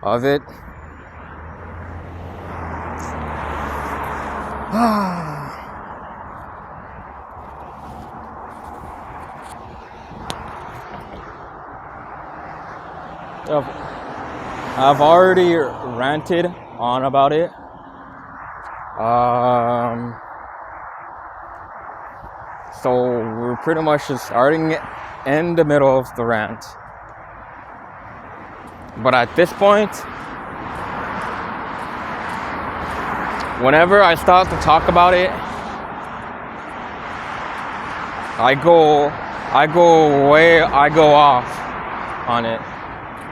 of it. I've already ranted on about it. So we're pretty much just starting in the middle of the rant. But at this point, whenever I start to talk about it, I go off on it.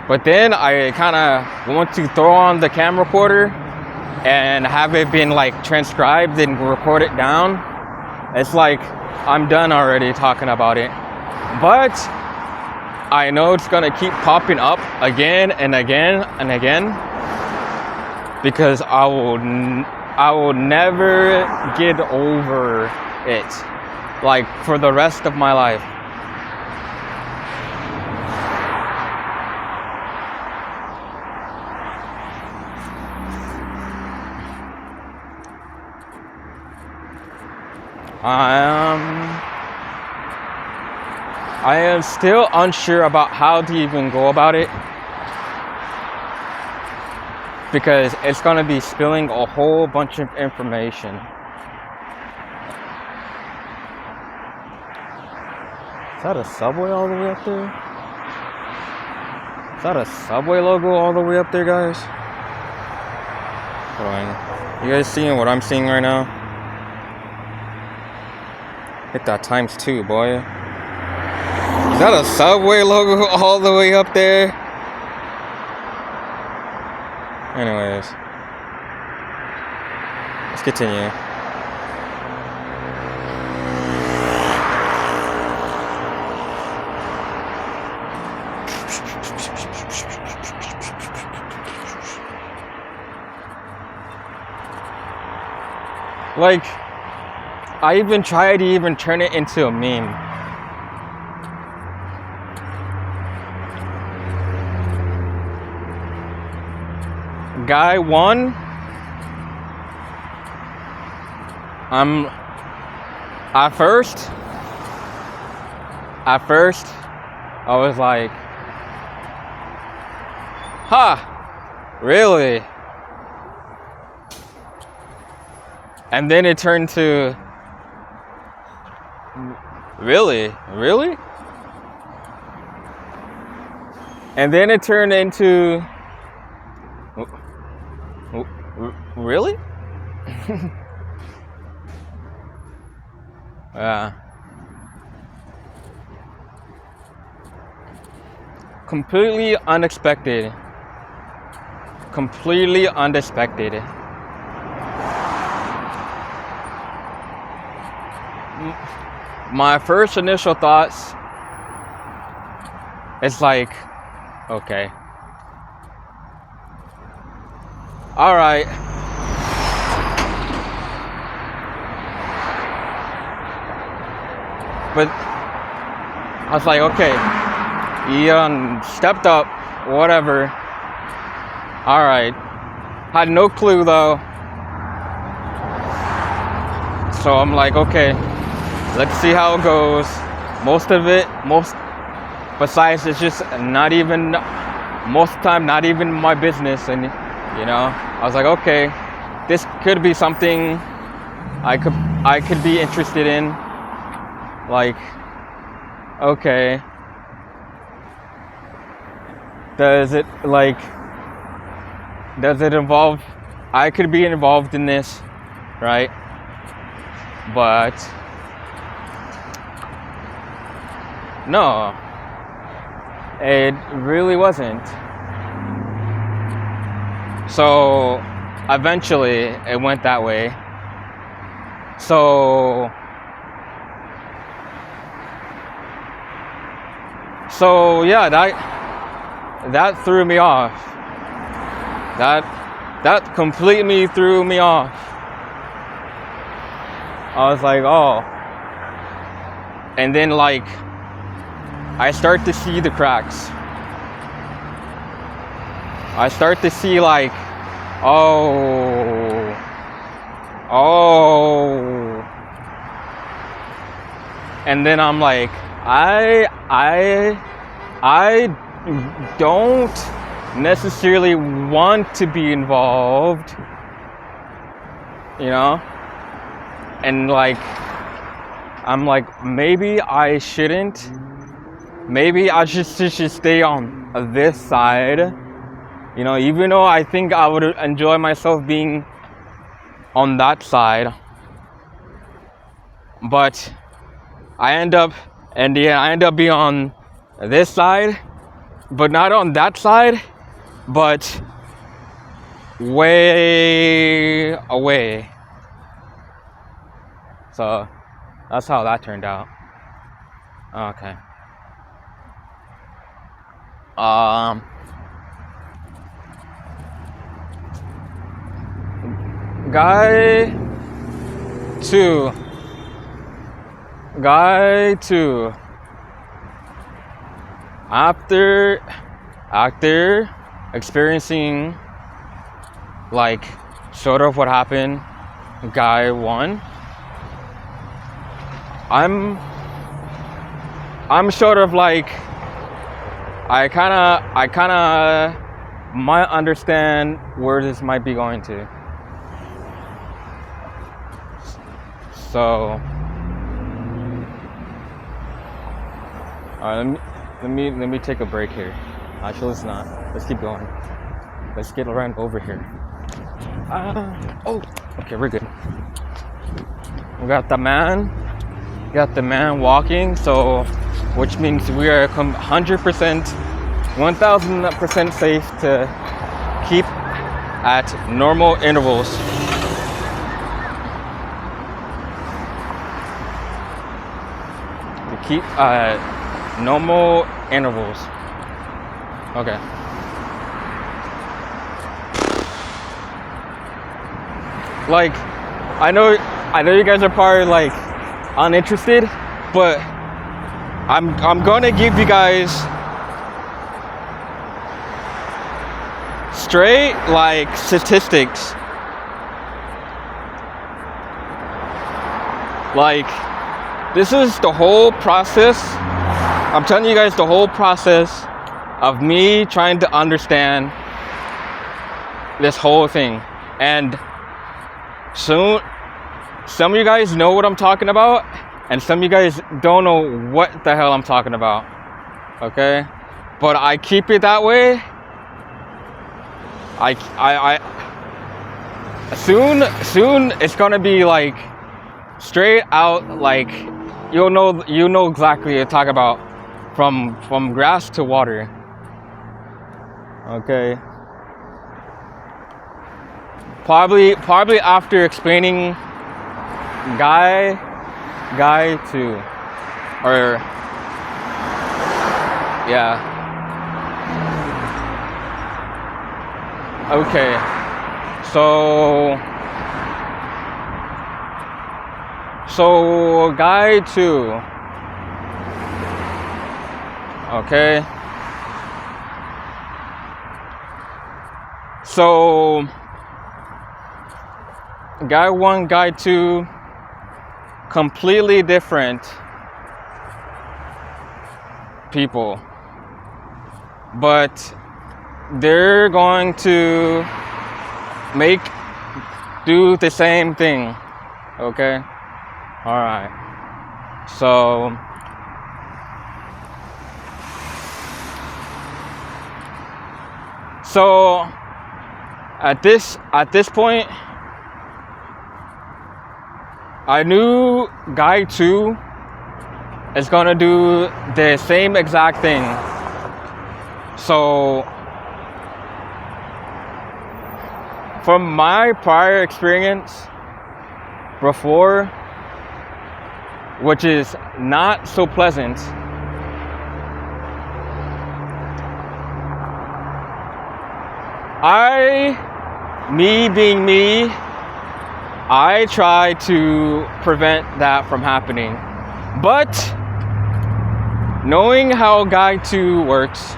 But then I kind of want to throw on the camera recorder and have it been like transcribed and record it down. It's like I'm done already talking about it. But I know it's gonna keep popping up again and again and again because I will never get over it, like for the rest of my life. I am still unsure about how to even go about it because it's going to be spilling a whole bunch of information. Is that a Subway all the way up there? Is that a Subway logo all the way up there, guys? Hold on. You guys seeing what I'm seeing right now? Hit that ×2, boy. Is that a Subway logo all the way up there? Anyways, let's continue. Like, I even tried to even turn it into a meme. Guy 1, at first I was like, really? And then it turned to, really? And then it turned into, really? Yeah. Completely unexpected. My first initial thoughts is like, okay, all right, but I was like, okay, you stepped up, whatever. All right, had no clue though, so I'm like, okay, let's see how it goes. Besides, it's just not even, most of the time, not even my business. And, you know, I was like, okay, this could be something I could be interested in. Like, okay, does it involve, I could be involved in this, right? But no, it really wasn't. So eventually it went that way. So yeah, that threw me off. That completely threw me off. I was like, oh. And then like, I start to see the cracks. I start to see like, oh, and then I'm like, I don't necessarily want to be involved, you know? And like, I'm like, maybe I shouldn't. Maybe I should stay on this side, you know, even though I think I would enjoy myself being on that side. But I end up being on this side, but not on that side, but way away. So that's how that turned out. Okay. Guy two. After experiencing like sort of what happened, guy one, I'm sort of like, I kinda might understand where this might be going to. So let me take a break here. Actually, let's not. Let's keep going. Let's get around over here. Okay, we're good. We got the man walking, so which means we are 100%, 1000% safe to keep at normal intervals. To keep normal intervals. Okay. Like, I know you guys are probably like uninterested, but I'm gonna give you guys straight like statistics. Like, this is the whole process. I'm telling you guys the whole process of me trying to understand this whole thing. And soon, some of you guys know what I'm talking about, and some of you guys don't know what the hell I'm talking about. Okay? But I keep it that way. Soon it's gonna be like straight out, like you know exactly what I'm talking about, from grass to water. Okay. Probably after explaining guy two, or yeah. Okay. So guy two. Okay. So guy one, guy two, completely different people, but they're going to do the same thing. Okay. All right. So at this point, I knew guy two is gonna do the same exact thing. So from my prior experience before, which is not so pleasant, me being me, I try to prevent that from happening. But knowing how guy two works,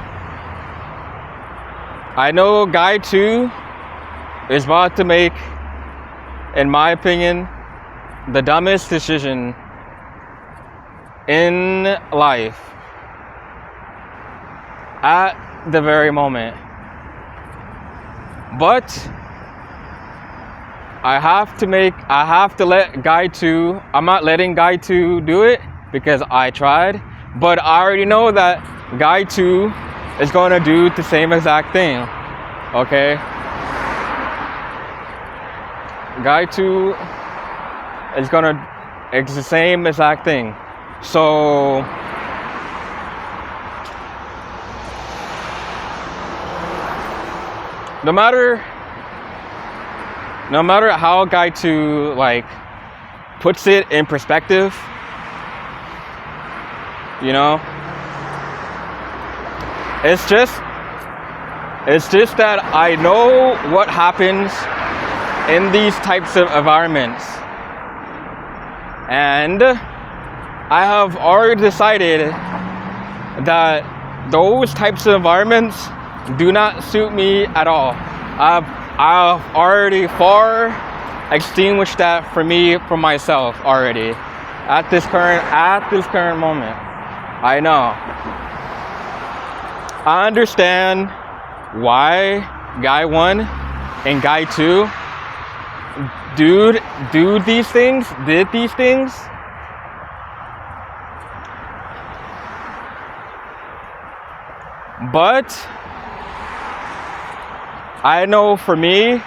I know guy 2 is about to make, in my opinion, the dumbest decision in life at the very moment. But I have to let guy 2, I'm not letting guy 2 do it because I tried, but I already know that guy 2 is going to do the same exact thing, okay? Guy 2 is going to, it's the same exact thing. So no matter how guy 2 like puts it in perspective, you know, it's just that I know what happens in these types of environments, and I have already decided that those types of environments do not suit me at all. I've already far extinguished that for myself already at this current moment. I know. I understand why guy 1 and guy 2 did these things. But I know for me,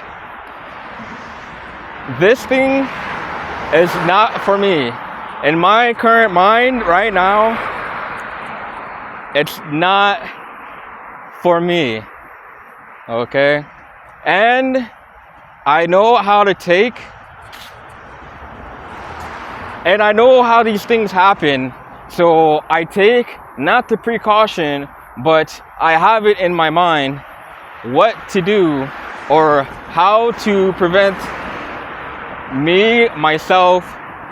this thing is not for me. In my current mind right now, it's not for me, okay? And I know how to take, and I know how these things happen, so I take not the precaution, but I have it in my mind what to do or how to prevent myself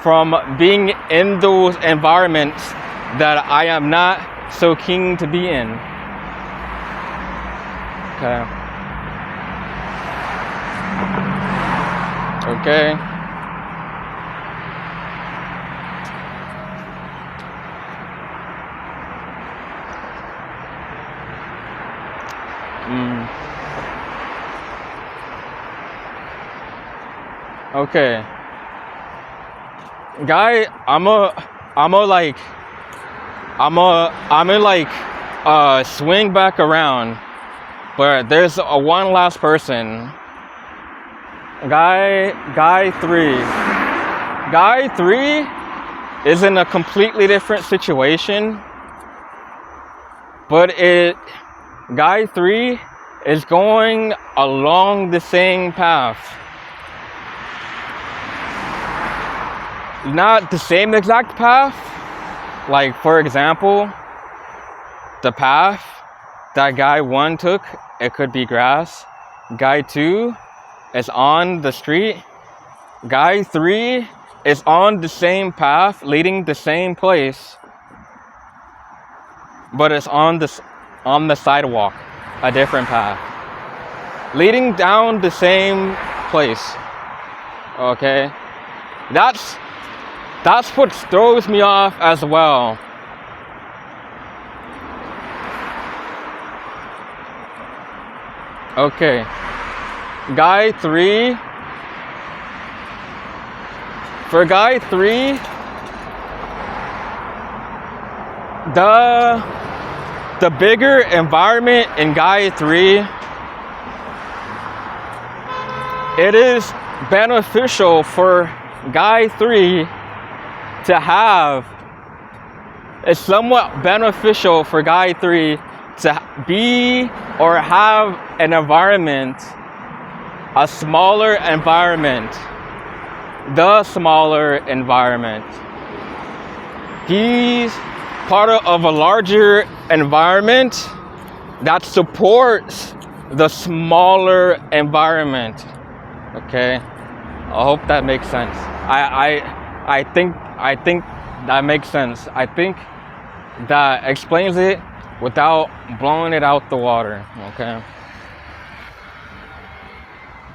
from being in those environments that I am not so keen to be in. Okay. Okay. Guy, I'ma swing back around, but there's one last person. Guy 3. Guy 3 is in a completely different situation, but Guy 3 is going along the same path. Not the same exact path. Like, for example, the path that guy 1 took, it could be grass. Guy 2 is on the street. Guy 3 is on the same path, leading the same place, but it's on the sidewalk, a different path, leading down the same place. Okay, that's what throws me off as well. Okay, guy 3. For guy 3, the bigger environment in guy 3, it is beneficial for guy 3 to have. It's somewhat beneficial for guy 3 to be or have an environment, a smaller environment. The smaller environment. He's part of a larger environment that supports the smaller environment. Okay, I hope that makes sense. I think that makes sense. I think that explains it without blowing it out the water. Okay.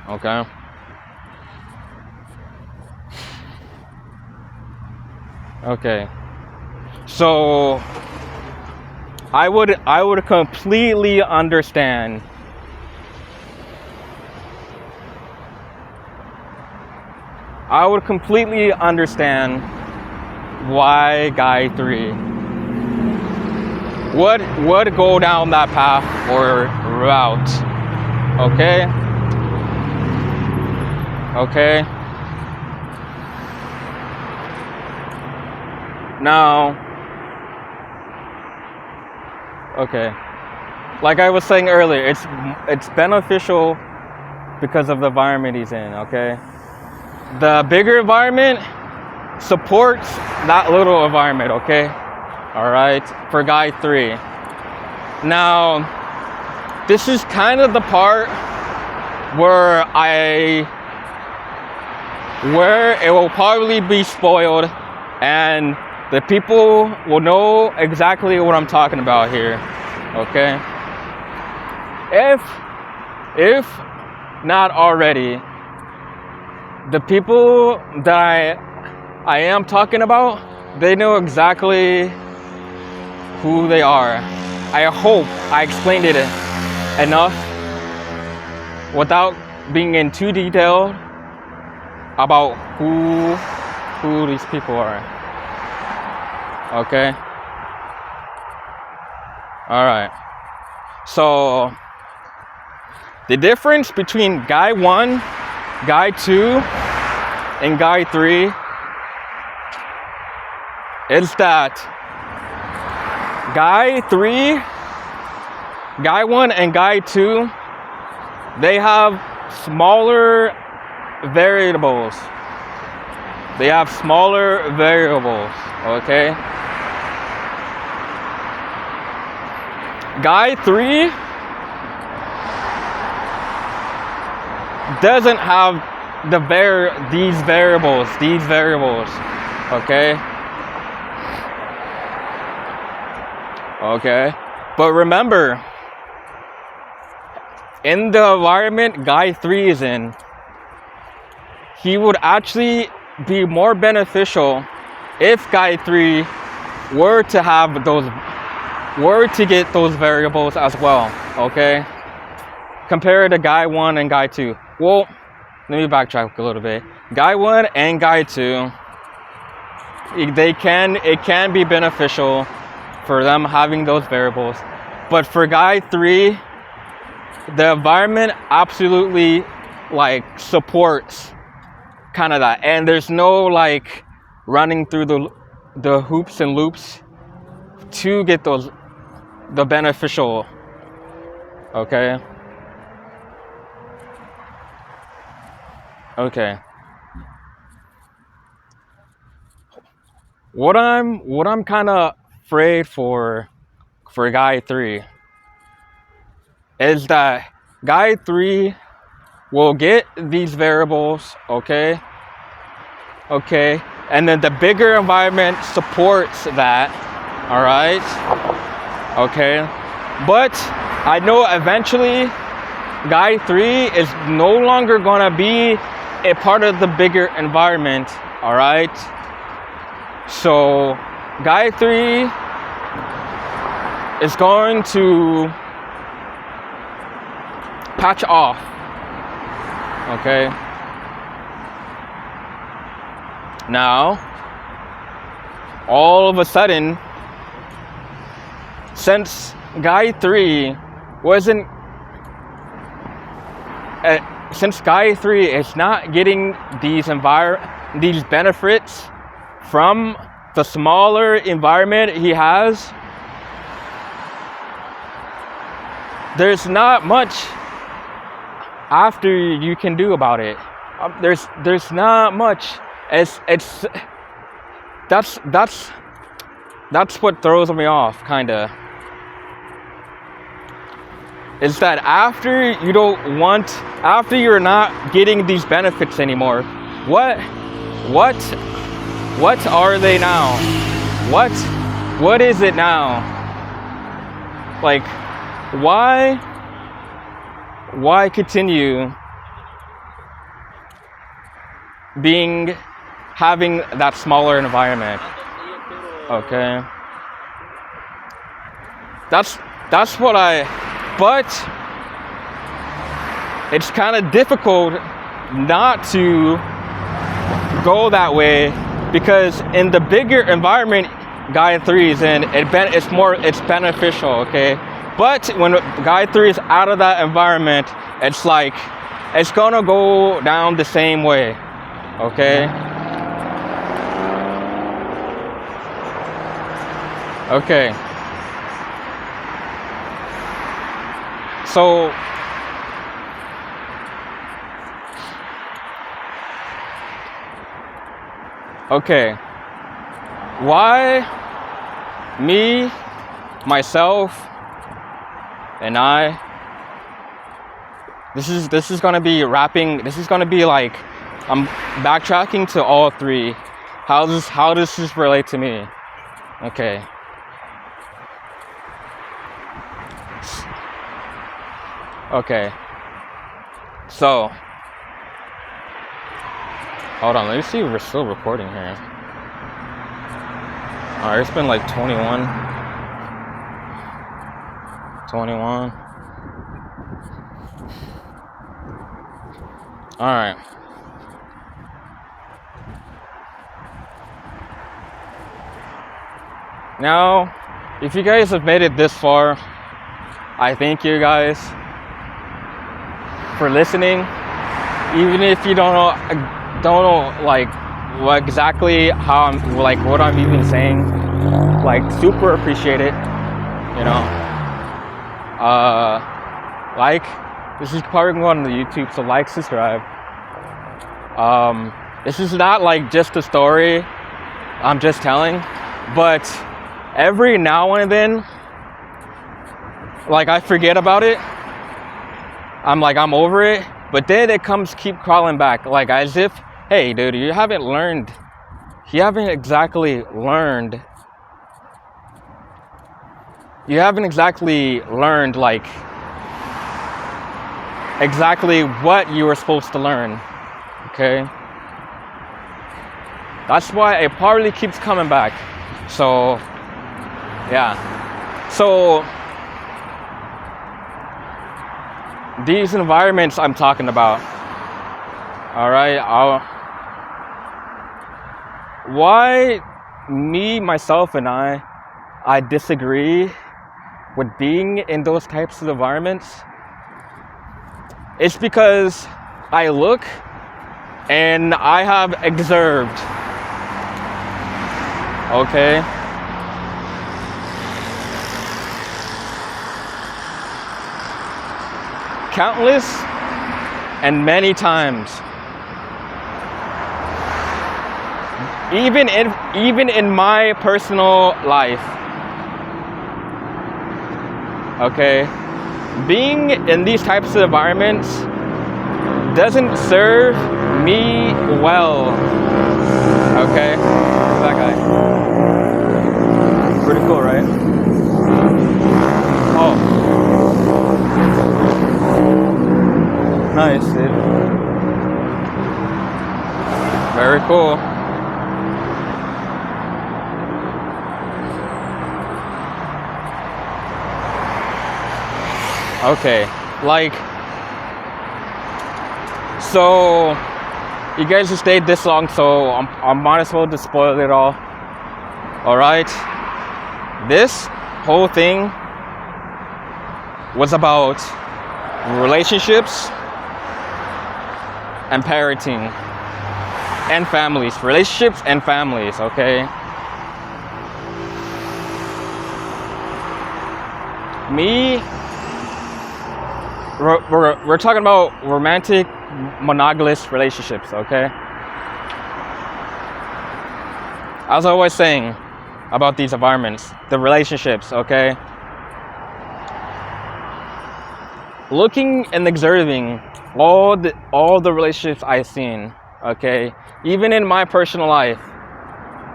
Okay. Okay. So I would completely understand. I would completely understand why guy 3 would go down that path or route. Okay? Okay? Now, okay. Like I was saying earlier, it's beneficial because of the environment he's in, okay? The bigger environment supports that little environment, okay? All right, for guy 3. Now, this is kind of the part where it will probably be spoiled, and the people will know exactly what I'm talking about here, okay? If not already, the people that I am talking about, they know exactly who they are. I hope I explained it enough without being in too detail about who these people are. Okay? Alright. So the difference between guy 1, guy 2, and guy 3 is that guy 1 and guy 2, they have smaller variables. They have smaller variables, okay? Guy 3 doesn't have these variables, okay? Okay, but remember, in the environment Guy 3 is in, he would actually be more beneficial if Guy 3 were to get those variables as well, okay? Compared to Guy 1 and Guy 2. Well, let me backtrack a little bit. Guy 1 and Guy 2, it can be beneficial for them having those variables, but for Guy 3, the environment absolutely like supports kind of that, and there's no like running through the hoops and loops to get the beneficial, okay? Okay. What I'm kind of afraid for Guy 3 is that Guy 3 will get these variables, okay? Okay, and then the bigger environment supports that, all right? Okay, but I know eventually Guy 3 is no longer gonna be a part of the bigger environment, all right? So Guy 3 is going to patch off, okay? Now, all of a sudden, since Guy 3 wasn't, since Guy 3 is not getting these benefits from the smaller environment he has, there's not much after you can do about it. There's not much. That's what throws me off, kinda. Is that after you're not getting these benefits anymore, what are they now? What is it now? Like, why continue having that smaller environment. Okay. That's what but it's kind of difficult not to go that way, because in the bigger environment, guy 3 is in, it's beneficial, okay? But when guy 3 is out of that environment, it's like, it's gonna go down the same way, okay? Okay. So, okay. Why me, myself, and I? This is gonna be this is gonna be like, I'm backtracking to all 3. How does this relate to me? Okay. Okay. So, hold on, let me see if we're still recording here. Alright, it's been like 21. Alright. Now, if you guys have made it this far, I thank you guys for listening. Even if you don't know like what exactly what I'm even saying, like, super appreciate it, you know. This is probably going on the YouTube, so like, subscribe. This is not like just a story I'm just telling, but every now and then, like, I forget about it. I'm over it, but then it keep crawling back, like, as if, hey dude, you haven't exactly learned like exactly what you were supposed to learn, okay? That's why it probably keeps coming back. So yeah, so these environments I'm talking about, all right, why me, myself, and I disagree with being in those types of environments. It's because I look and I have observed, okay? Countless and many times, even in my personal life, okay, being in these types of environments doesn't serve me well, okay? That guy, pretty cool, right? Oh, nice, dude. Very cool. Okay, like, so you guys have stayed this long, so I might as well just spoil it all. All right, this whole thing was about relationships and parenting and families, relationships and families, okay? We're talking about romantic monogamous relationships, okay? As I was saying about these environments, the relationships, okay? Looking and observing all the relationships I've seen, okay? Even in my personal life,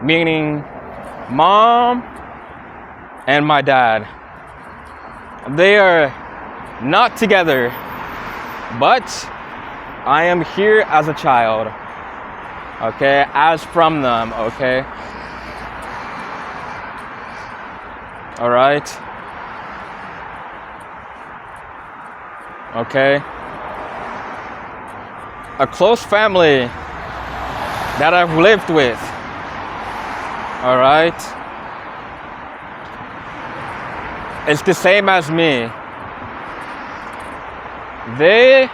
meaning mom and my dad, they are not together, but I am here as a child, Okay, as from them, okay? All right. Okay. A close family that I've lived with. All right. It's the same as me. The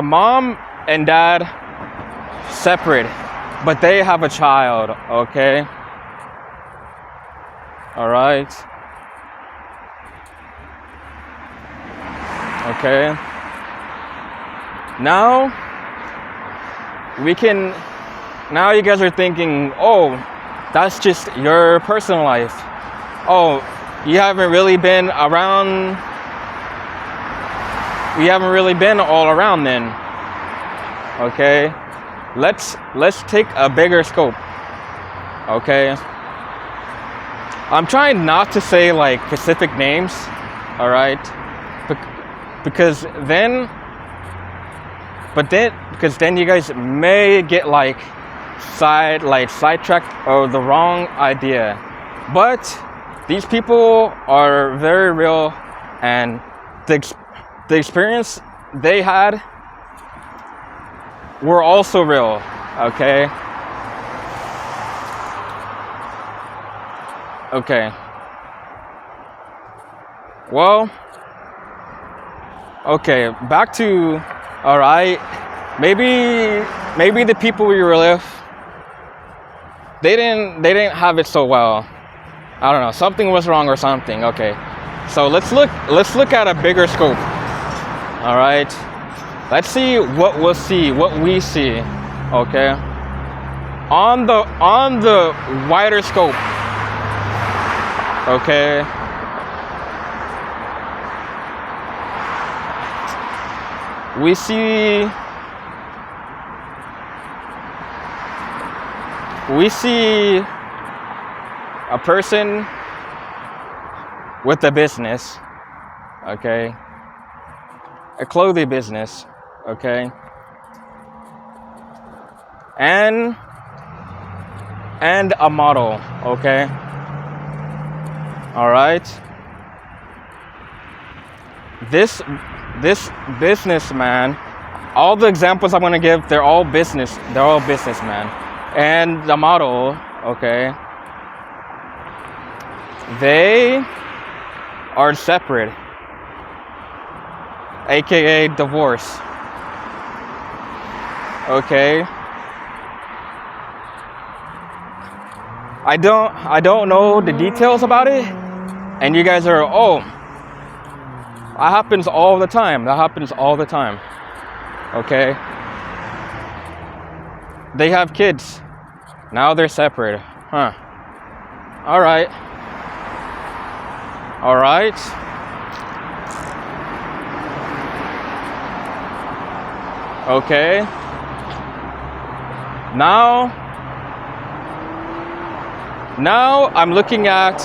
mom and dad separate, but they have a child, okay? All right. Okay. Now you guys are thinking, oh, that's just your personal life. Oh, you haven't really been all around then. Okay. Let's take a bigger scope. Okay. I'm trying not to say like specific names, all right? Because then you guys may get like sidetracked or the wrong idea. But these people are very real, and the experience they had were also real, okay? Okay. Well, okay, back to, all right, maybe the people we were with, they didn't have it so well. I don't know, something was wrong or something. Okay, so let's look at a bigger scope. All right, let's see what we see. Okay, on the wider scope. Okay. We see a person with a business, okay? A clothing business, okay? And a model, okay? All right? This businessman, all the examples I'm gonna give, they're all businessmen. And the model, okay, they are separate, aka divorce. Okay. I don't know the details about it, and you guys are, oh, that happens all the time. Okay. They have kids. Now they're separate. Huh. All right. Okay. Now I'm looking at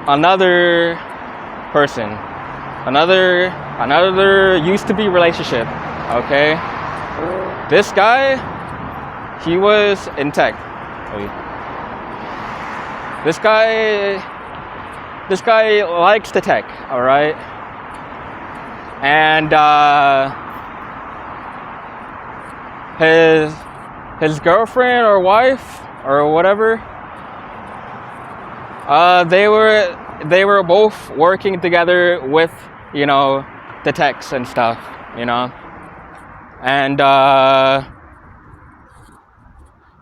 another person. Another used to be relationship, okay? This guy, he was in tech. This guy likes the tech, all right? And his girlfriend or wife or whatever, they were both working together with, you know, the techs and stuff, you know, and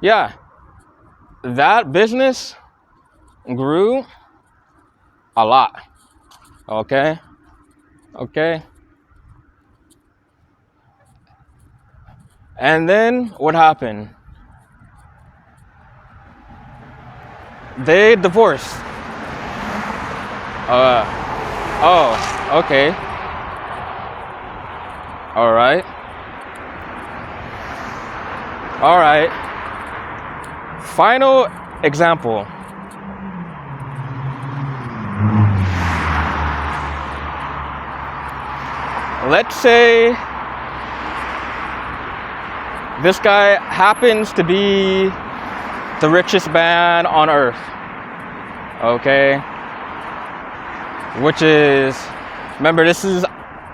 yeah, that business grew a lot. Okay. And then what happened? They divorced. Oh, okay. All right. Final example. this guy happens to be the richest man on earth. Okay? Which is, remember, this is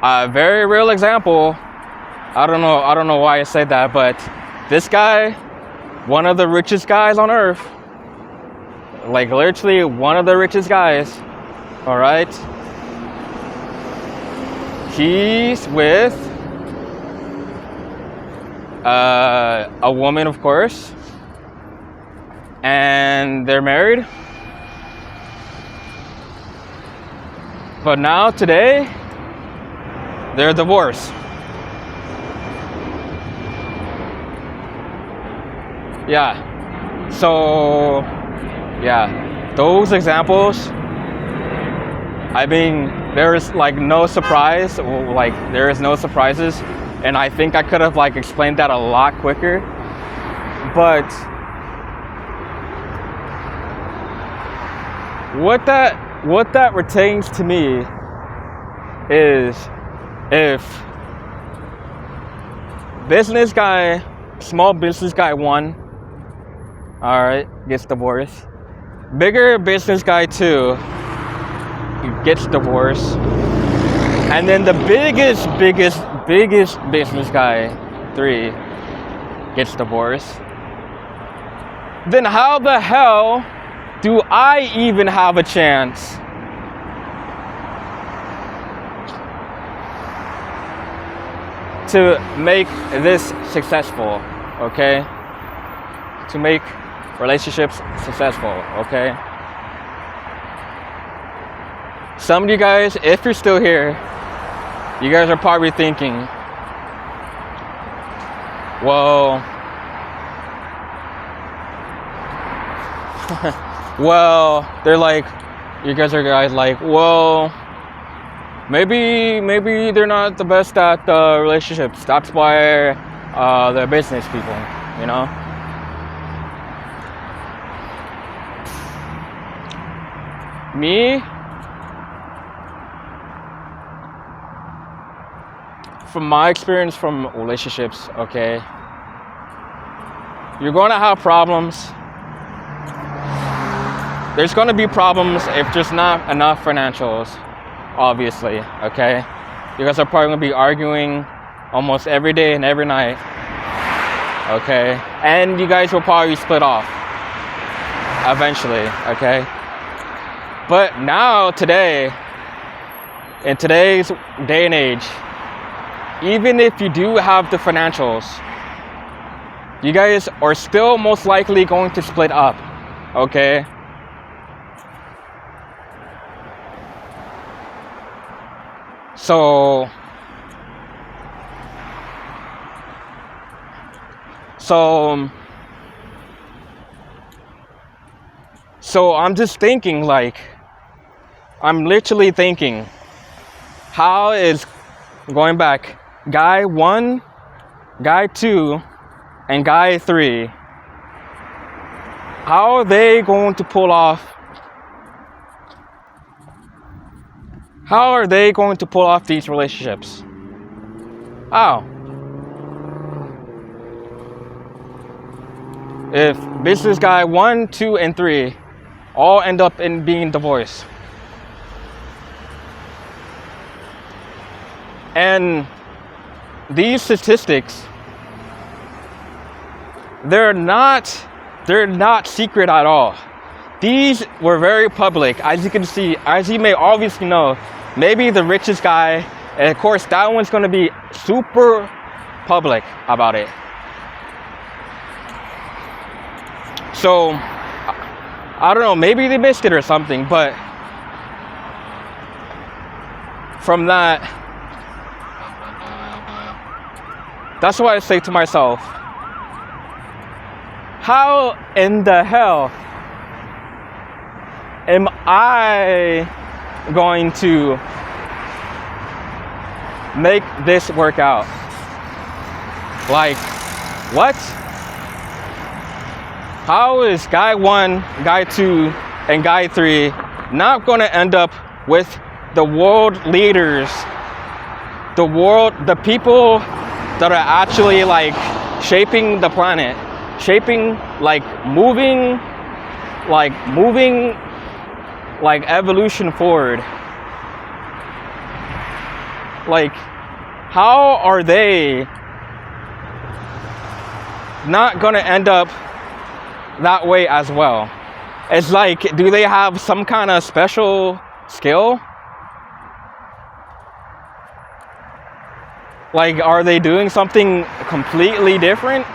a very real example. I don't know why I said that, but this guy, one of the richest guys on earth, like literally one of the richest guys, all right? He's with a woman, of course, and they're married. But now, today, they're divorced. Yeah. So, yeah, those examples, I mean, there is like no surprise, like there is no surprises. And I think I could have like explained that a lot quicker. But what that retains to me is, if small business guy 1, all right, gets divorced, bigger business guy 2 gets divorced, and then the biggest business guy 3 gets divorced, then how the hell do I even have a chance to make this successful, okay? To make relationships successful, okay? Some of you guys, if you're still here, you guys are probably thinking, well, they're like, you guys are like, well, maybe they're not the best at relationships. That's why they're business people, you know? Me, from my experience from relationships, okay, you're going to have problems. There's going to be problems if there's not enough financials, obviously, okay? You guys are probably going to be arguing almost every day and every night, okay? And you guys will probably split off eventually, okay? But now, today, in today's day and age, even if you do have the financials, you guys are still most likely going to split up, okay? So I'm just thinking, like, I'm literally thinking, how is, going back, guy 1, guy 2, and guy 3, how are they going to pull off? How are they going to pull off these relationships? How? If business guy 1, 2, and 3 all end up in being divorced. And these statistics, they're not secret at all. These were very public, as you can see, as you may obviously know. Maybe the richest guy, and of course that one's going to be super public about it. So I don't know, maybe they missed it or something, but from that, that's why I say to myself, how in the hell am I going to make this work out? Like, what? How is guy 1, guy 2, and guy 3 not going to end up with the world leaders, the people that are actually like shaping the planet, shaping, like moving like evolution forward. Like, how are they not gonna end up that way as well? It's like, do they have some kind of special skill? Like, are they doing something completely different?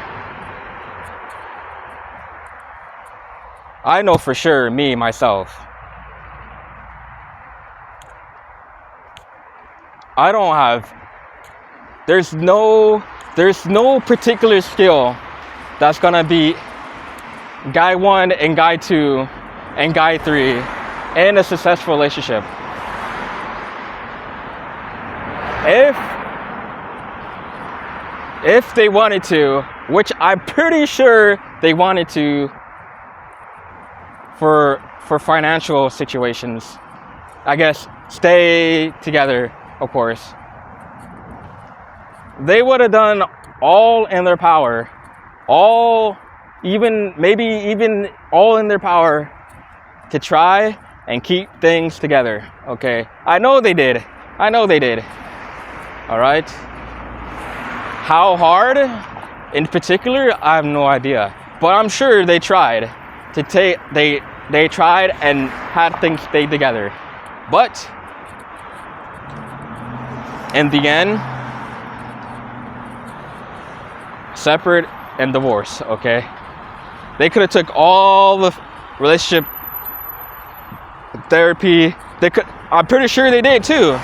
I know for sure, me, myself, I don't have, there's no particular skill that's gonna be guy 1 and guy 2 and guy 3 in a successful relationship. If they wanted to, which I'm pretty sure they wanted to for financial situations, I guess, stay together, of course, they would have done all in their power, maybe even all in their power to try and keep things together, okay? I know they did. All right? How hard in particular, I have no idea. But I'm sure they tried they tried and had things stay together. But in the end, separate and divorce, okay? They could have took all the relationship therapy. I'm pretty sure they did too.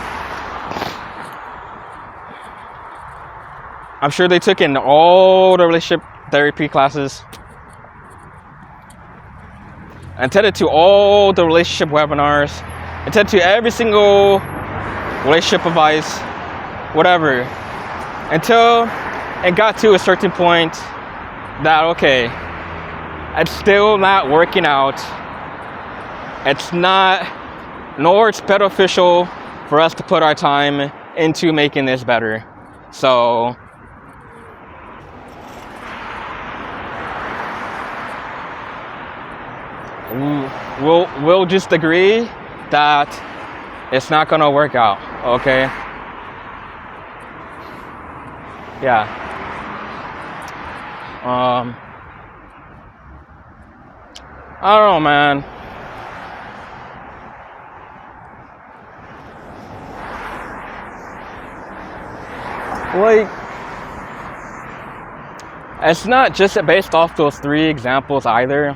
I'm sure they took in all the relationship therapy classes, attended to all the relationship webinars, attended to every single relationship advice, whatever, until it got to a certain point that, okay, it's still not working out. It's not, nor it's beneficial for us to put our time into making this better. So we'll just agree that it's not gonna work out, okay? Yeah. I don't know, man. Like, it's not just based off those 3 examples either.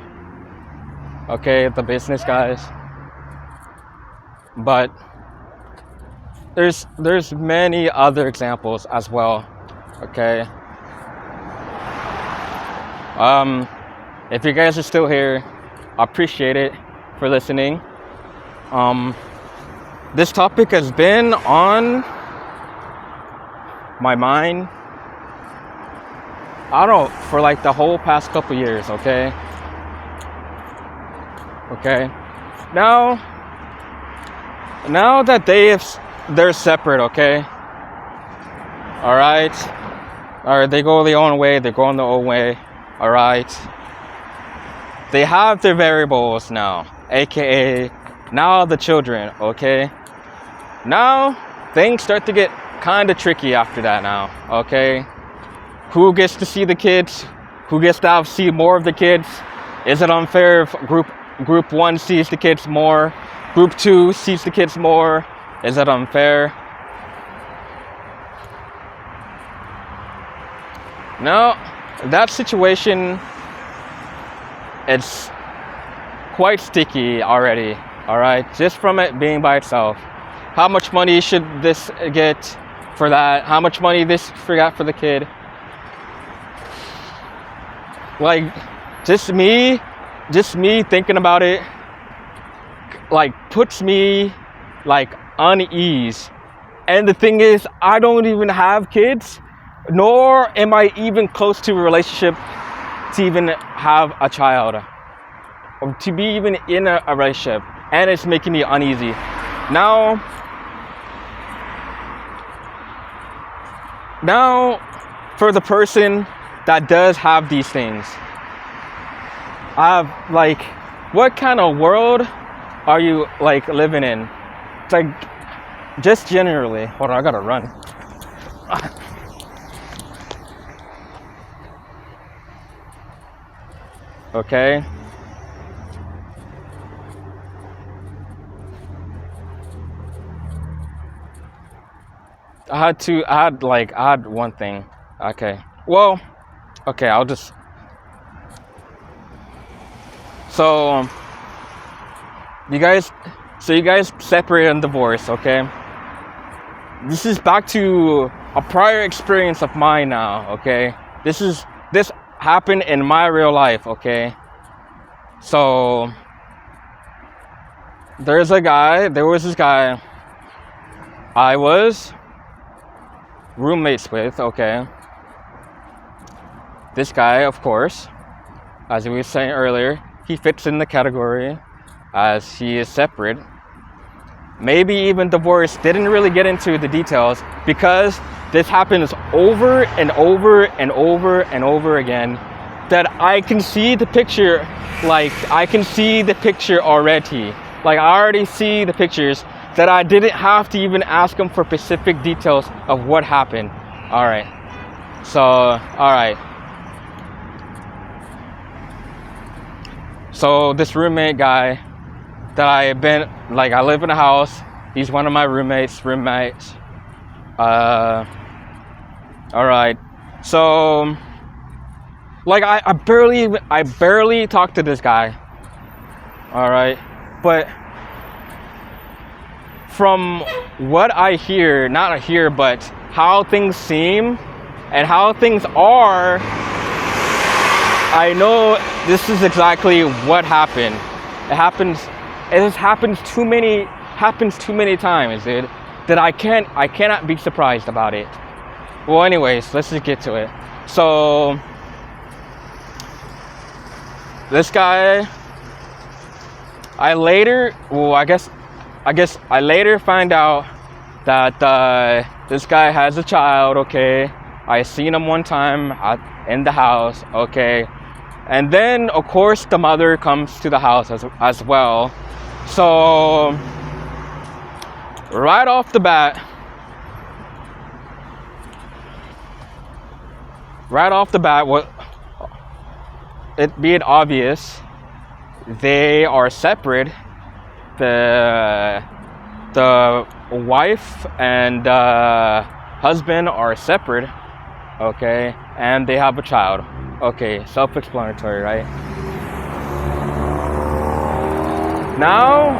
Okay, the business guys, but there's many other examples as well. Okay, if you guys are still here, I appreciate it for listening. This topic has been on my mind, I don't know, for like the whole past couple years. Okay, now that they're separate, okay, all right, they go their own way, they're going their own way, all right, they have their variables now, aka now the children, okay, now things start to get kind of tricky after that now, okay, who gets to see the kids, who gets to see more of the kids? Is it unfair if Group 1 sees the kids more, Group 2 sees the kids more? Is that unfair? No, that situation, it's quite sticky already, all right? Just from it being by itself. How much money should this get for that? How much money this forgot for the kid? Like, just me thinking about it, like, puts me like unease. And the thing is, I don't even have kids, nor am I even close to a relationship to even have a child, or to be even in a relationship, and it's making me uneasy. Now for the person that does have these things. Like, what kind of world are you like living in? It's like, just generally. Hold on, I gotta run. Okay. I had one thing. Okay. Well, okay, I'll just. So, you guys separate and divorce, okay? This is back to a prior experience of mine now, okay? This happened in my real life, okay? So, there was this guy I was roommates with, okay? This guy, of course, as we were saying earlier, he fits in the category as he is separate. Maybe even divorced. Didn't really get into the details because this happens over and over and over and over again, that I can see the picture, already. Like, I already see the pictures that I didn't have to even ask him for specific details of what happened. All right. So this roommate guy that I live in a house. He's one of my roommates. All right. So, like, I barely talk to this guy. All right. But from what I hear, but how things seem and how things are, I know this is exactly what happened. It has happened too many times, dude, that I cannot be surprised about it. Well, anyways, let's just get to it. So, this guy, I guess I later find out that this guy has a child, okay? I seen him one time in the house, okay? And then, of course, the mother comes to the house as well. So, right off the bat, what it being obvious, they are separate. The wife and husband are separate, okay, and they have a child. Okay, self-explanatory, right? Now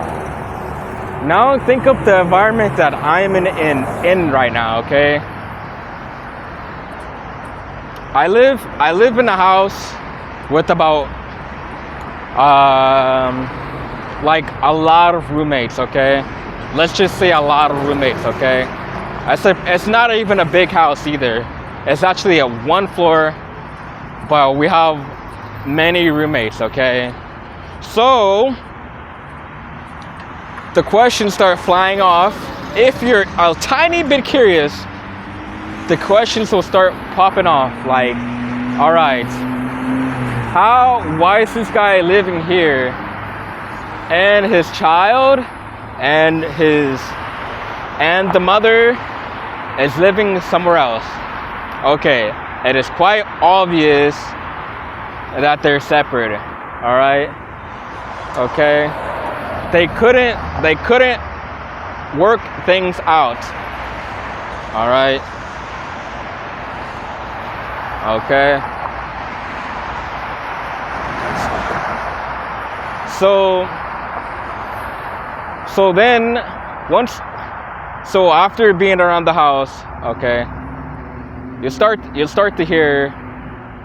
think of the environment that I'm in right now, okay? I live in a house with about like a lot of roommates, okay? Let's just say a lot of roommates, okay? It's not even a big house either. It's actually a one floor, but we have many roommates, okay? So, the questions start flying off. If you're a tiny bit curious, the questions will start popping off, like, all right, why is this guy living here? And his child and the mother is living somewhere else. Okay, it is quite obvious that they're separate. All right. Okay. They couldn't work things out. All right. Okay. So then after being around the house, okay, you'll start to hear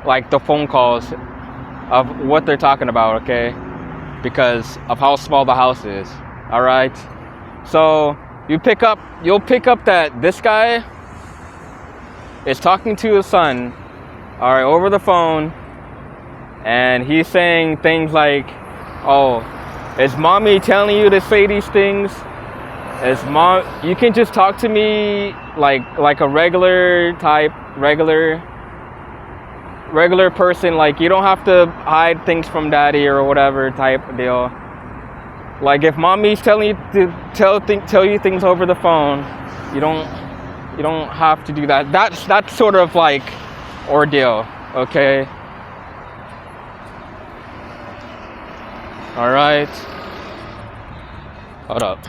like the phone calls of what they're talking about, okay, because of how small the house is. All right. So you'll pick up that this guy is talking to his son, all right, over the phone, and he's saying things like, oh, is mommy telling you to say these things? You can just talk to me like a regular. regular person. Like, you don't have to hide things from daddy or whatever type of deal. Like, if mommy's telling you to tell you things over the phone, you don't have to do that. That's sort of like ordeal, okay? All right. Hold up.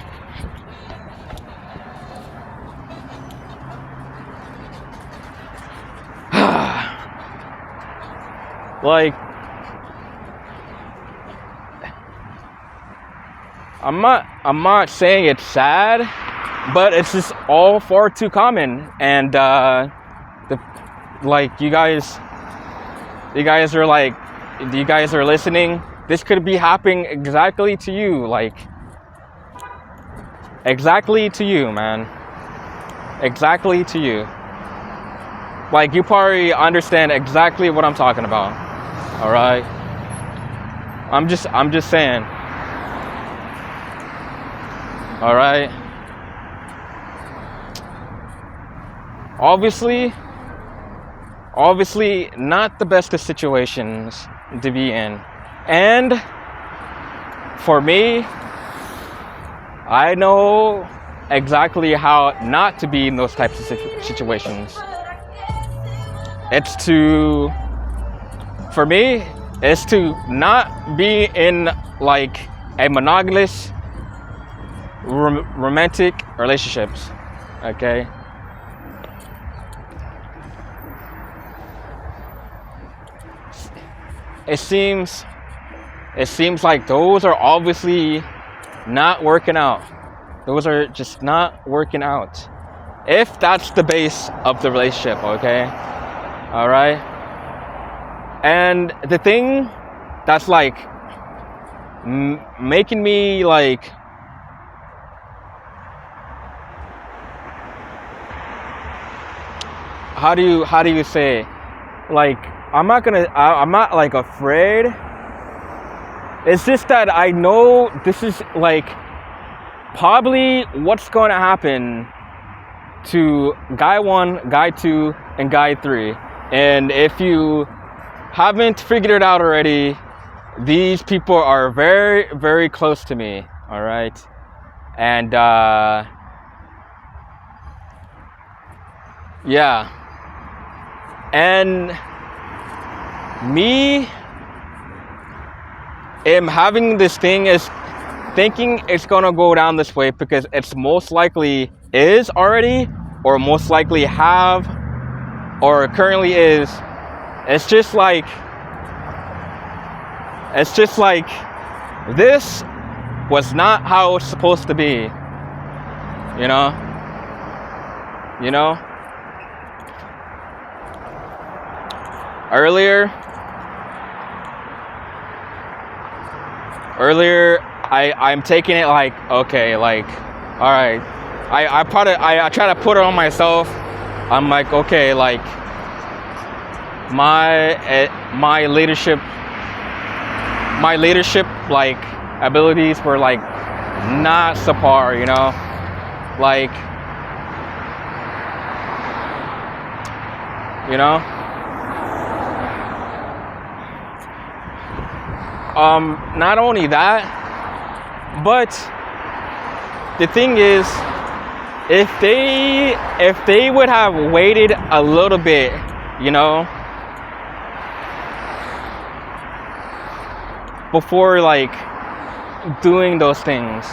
Like, I'm not saying it's sad, but it's just all far too common. And like, you guys are listening. This could be happening exactly to you, like exactly to you, man. Exactly to you. Like, you probably understand exactly what I'm talking about. All right. I'm just saying. All right. Obviously, not the best of situations to be in. And for me, I know exactly how not to be in those types of situations. For me, it's to not be in like a monogamous romantic relationships, okay? It seems like those are obviously not working out. Those are just not working out. If that's the base of the relationship, okay? All right? And the thing that's like making me like how do you say, like, I'm not like afraid. It's just that I know this is like probably what's going to happen to guy 1, guy 2, and guy 3. And if you haven't figured it out already, these people are very, very close to me, all right? And yeah. And me am having this thing is thinking it's gonna go down this way because it's most likely is already, or most likely have, or currently is. It's just like this was not how it's supposed to be, you know? Earlier, I'm taking it like, okay, like, all right. I try to put it on myself. I'm like, okay, like, my leadership like abilities were like not subpar, you know, like, you know. Not only that, but the thing is, if they would have waited a little bit, you know, before like doing those things.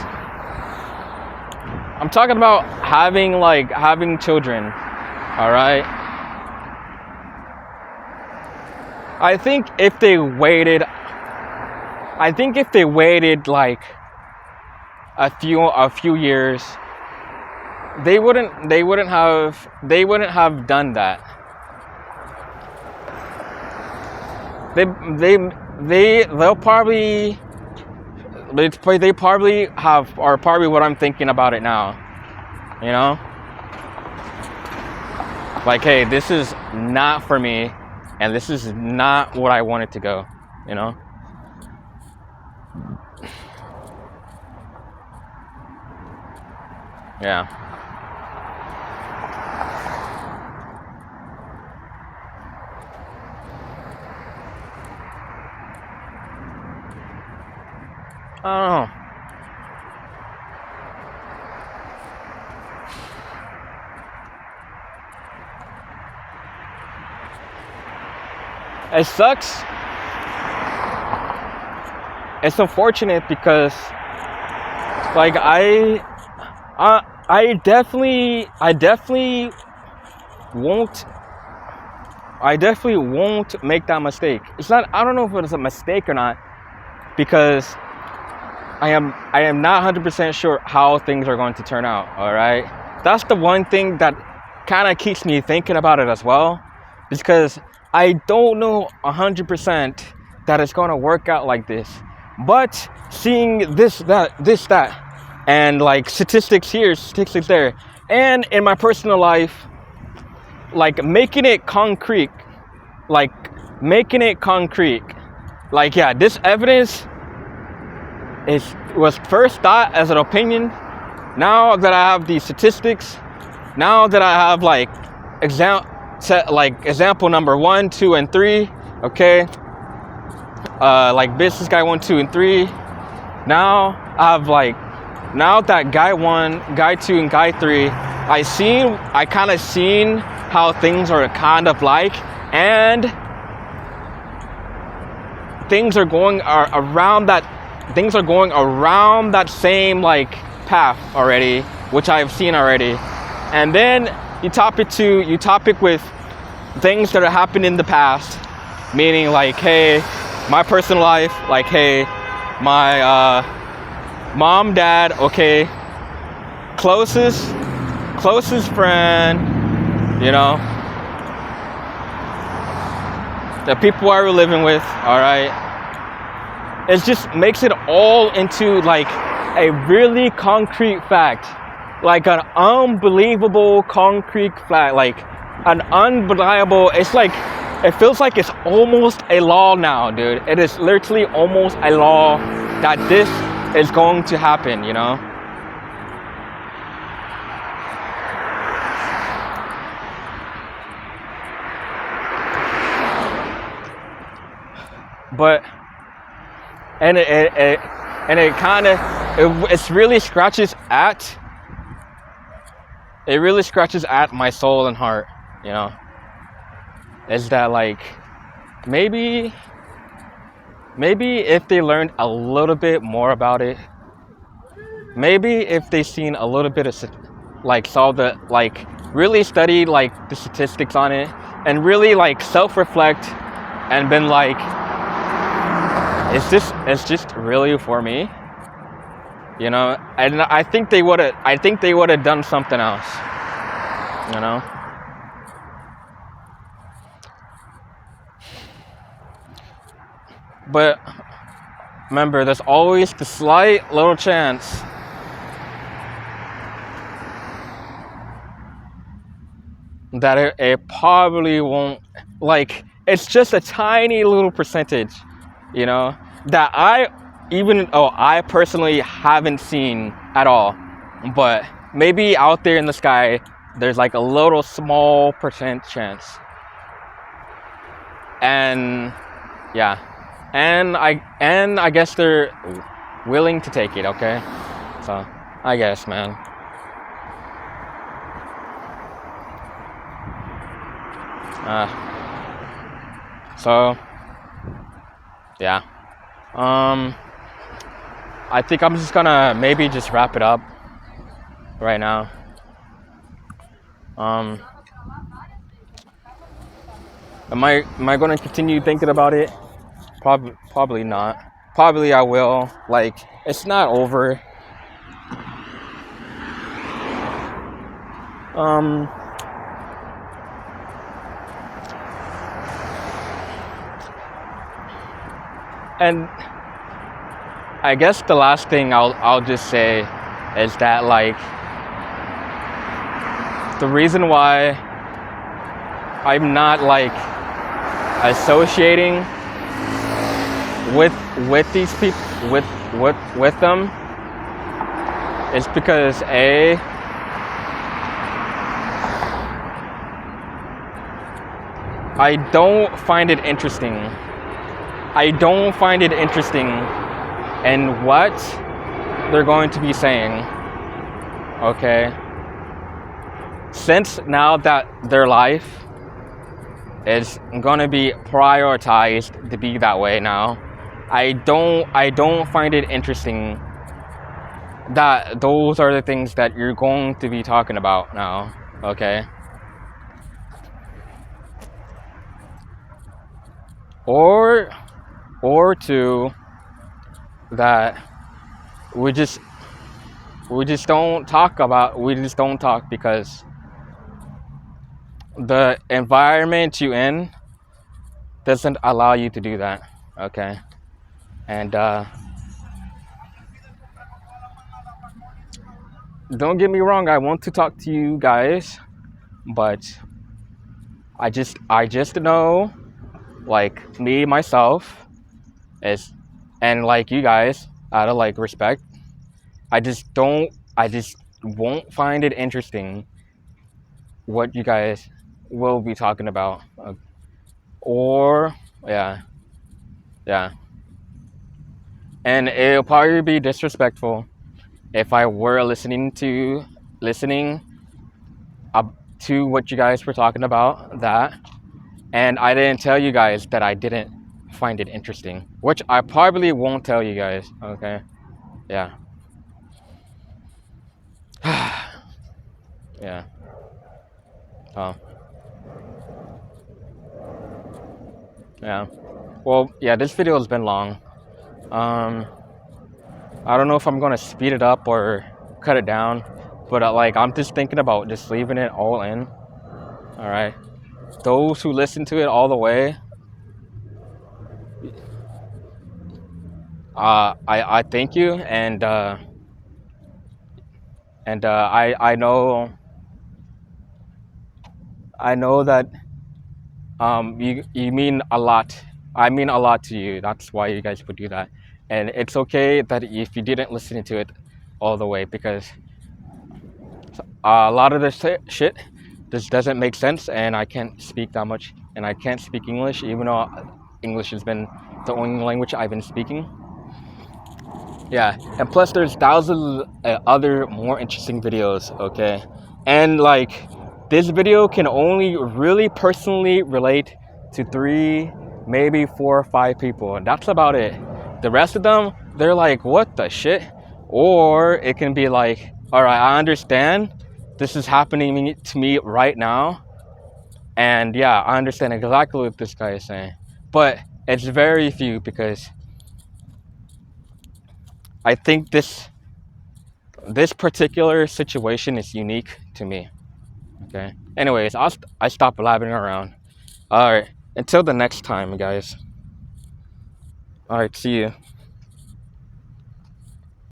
I'm talking about having children, all right? I think if they waited like a few years, they wouldn't have done that. They'll probably are probably what I'm thinking about it now, you know? Like, hey, this is not for me, and this is not what I wanted to go, you know? Yeah. don't know. It sucks. It's unfortunate because, like, I definitely won't. I definitely won't make that mistake. It's not. I don't know if it's a mistake or not, because I am not 100% sure how things are going to turn out. All right, that's the one thing that kind of keeps me thinking about it as well, because I don't know 100% that it's going to work out like this. But seeing this, that, and like statistics here, statistics there, and in my personal life, like making it concrete, like yeah, this evidence was first thought as an opinion. Now that I have these statistics, now that I have like example number 1, 2, and 3, okay, like business guy 1, 2, and 3. Now I have now that guy 1, guy 2, and guy 3, I kind of seen how things are kind of like, and things are going around that same like path already, which I've seen already. And then you top it with things that have happened in the past, meaning like, hey, my personal life, like, hey, my mom, dad, okay, closest friend, you know, the people I were living with, all right. It just makes it all into like a really concrete fact, like an unbelievable concrete fact, like an undeniable. It's like, it feels like it's almost a law now, dude. It is literally almost a law that this is going to happen, you know. But it really scratches at my soul and heart, you know. Is that like, maybe if they learned a little bit more about it, maybe if they seen a little bit of really studied like the statistics on it, and really like self-reflect and been like, it's just really for me, you know. And I think they would have done something else, you know. But remember, there's always the slight little chance that it probably won't, like, it's just a tiny little percentage, you know, that I personally haven't seen at all. But maybe out there in the sky, there's like a little small percent chance. And yeah. And I guess they're willing to take it, okay? So, I guess, man. So, yeah. I think I'm just gonna maybe just wrap it up right now. Am I gonna continue thinking about it? Probably not. Probably I will. Like, it's not over. And I guess the last thing I'll just say is that, like, the reason why I'm not like associating with these people, with them, is because I don't find it interesting. and what they're going to be saying, okay? Since now that their life is going to be prioritized to be that way now, I don't find it interesting that those are the things that you're going to be talking about now, okay? Or two, that we just don't talk because the environment you in doesn't allow you to do that, okay? And don't get me wrong, I want to talk to you guys, but I just know, like, me myself is, and like you guys, out of like respect, I just won't find it interesting what you guys will be talking about, or yeah, yeah. And it'll probably be disrespectful if I were listening up to what you guys were talking about, that, and I didn't tell you guys that I didn't find it interesting, which I probably won't tell you guys, okay? Yeah. Yeah. Oh. Yeah. Well, yeah, this video has been long. I don't know if I'm gonna speed it up or cut it down, but like, I'm just thinking about just leaving it all in. All right. Those who listen to it all the way, I thank you, and I know that you mean a lot. I mean a lot to you. That's why you guys would do that, and it's okay that if you didn't listen to it all the way, because a lot of this shit just doesn't make sense, and I can't speak that much, and I can't speak English, even though English has been the only language I've been speaking. Yeah, and plus there's thousands of other more interesting videos, okay? And like, this video can only really personally relate to 3, maybe 4 or 5 people, and that's about it. The rest of them, they're like, what the shit? Or it can be like, all right, I understand this is happening to me right now, and yeah, I understand exactly what this guy is saying. But it's very few, because I think this particular situation is unique to me, okay? Anyways, I stop blabbing around. All right, until the next time, guys. All right, see you.